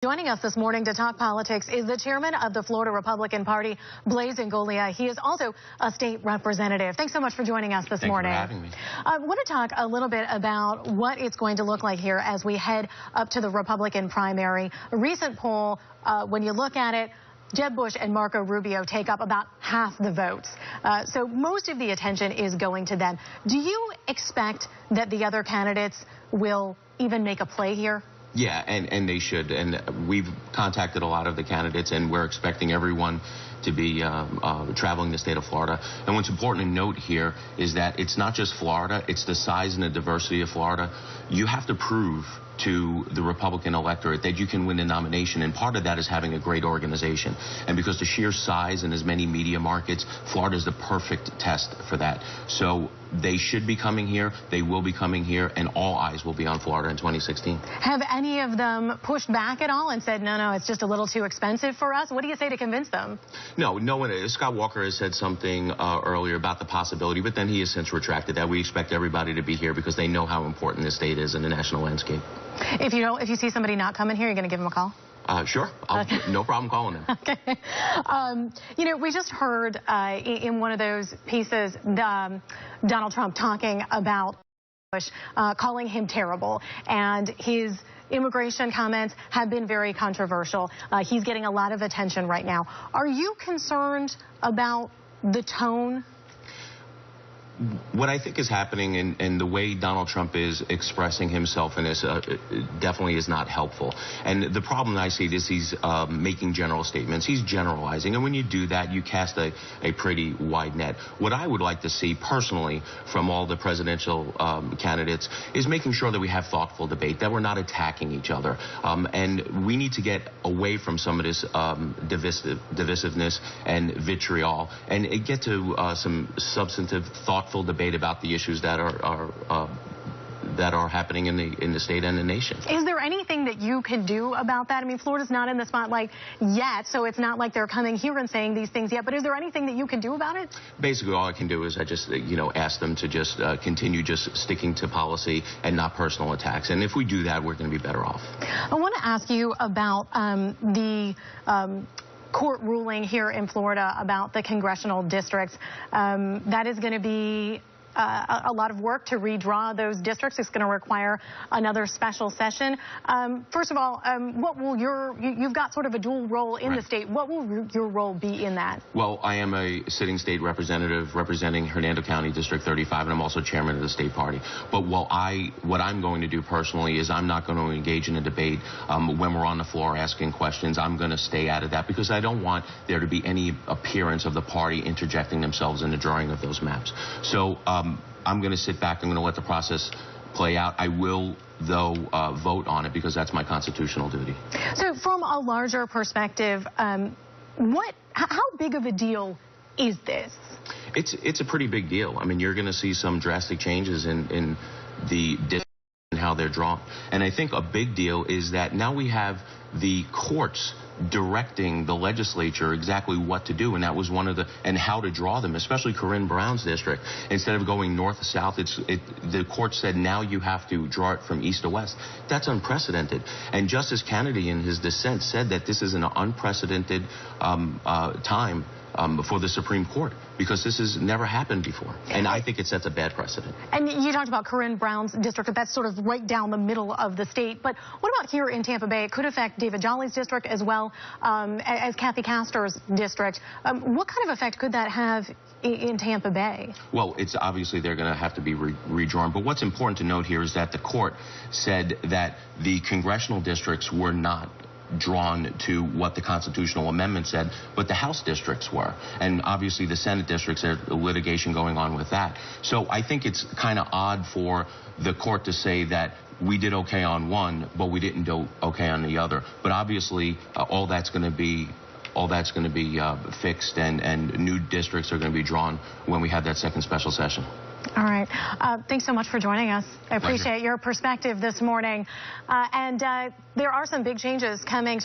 Joining us this morning to talk politics is the chairman of the Florida Republican Party, Blaise Ingoglia. He is also a state representative. Thanks so much for joining us this morning. Thanks for having me. I want to talk a little bit about what it's going to look like here as we head up to the Republican primary. A recent poll, when you look at it, Jeb Bush and Marco Rubio take up about half the votes. So most of the attention is going to them. Do you expect that the other candidates will even make a play here? Yeah, and they should. And we've contacted a lot of the candidates, and we're expecting everyone to be traveling the state of Florida. And what's important to note here is that it's not just Florida, it's the size and the diversity of Florida. You have to prove to the Republican electorate that you can win the nomination, and part of that is having a great organization. And because the sheer size and as many media markets, Florida is the perfect test for that. So they should be coming here, they will be coming here, and all eyes will be on Florida in 2016. Have any of them pushed back at all and said, no, it's just a little too expensive for us? What do you say to convince them? No one. Scott Walker has said something earlier about the possibility, but then he has since retracted that. We expect everybody to be here because they know how important this state is in the national landscape. If you see somebody not coming here, you're going to give them a call? Sure. No problem calling them. Okay. We just heard in one of those pieces Donald Trump talking about Bush, calling him terrible, and his immigration comments have been very controversial. He's getting a lot of attention right now. Are you concerned about the tone? What I think is happening and the way Donald Trump is expressing himself in this definitely is not helpful. And the problem I see is he's making general statements. He's generalizing. And when you do that, you cast a pretty wide net. What I would like to see personally from all the presidential candidates is making sure that we have thoughtful debate, that we're not attacking each other. And we need to get away from some of this divisiveness and vitriol and get to some substantive, thoughtful debate about the issues that are happening in the state and the nation. Is there anything that you can do about that? I mean, Florida's not in the spotlight yet, so it's not like they're coming here and saying these things yet, but is there anything that you can do about it? Basically, all I can do is I just, ask them to just continue just sticking to policy and not personal attacks. And if we do that, we're going to be better off. I want to ask you about the court ruling here in Florida about the congressional districts. That is going to be a lot of work to redraw those districts. It's going to require another special session. First of all, what will you've got sort of a dual role in the state. What will your role be in that? Well, I am a sitting state representative representing Hernando County District 35, and I'm also chairman of the state party. But what I'm going to do personally is I'm not going to engage in a debate when we're on the floor asking questions. I'm going to stay out of that because I don't want there to be any appearance of the party interjecting themselves in the drawing of those maps. So I'm going to sit back. I'm going to let the process play out. I will, though, vote on it because that's my constitutional duty. So from a larger perspective, how big of a deal is this? It's a pretty big deal. I mean, you're going to see some drastic changes in the district and how they're drawn. And I think a big deal is that now we have the courts directing the legislature exactly what to do, and that was one of and how to draw them, especially Corinne Brown's district. Instead of going north to south, the court said now you have to draw it from east to west. That's unprecedented. And Justice Kennedy in his dissent said that this is an unprecedented time for the Supreme Court, because this has never happened before. And I think it sets a bad precedent. And you talked about Corinne Brown's district. That's sort of right down the middle of the state. But what about here in Tampa Bay? It could affect David Jolly's district as well as Kathy Castor's district. What kind of effect could that have in Tampa Bay? Well, it's obviously they're going to have to be redrawn. But what's important to note here is that the court said that the congressional districts were not drawn to what the constitutional amendment said, but the House districts were. And obviously the Senate districts, there's litigation going on with that. So I think it's kind of odd for the court to say that we did okay on one, but we didn't do okay on the other. But obviously all that's going to be fixed, and new districts are going to be drawn when we have that second special session. All right. Thanks so much for joining us. I appreciate your perspective this morning. And there are some big changes coming.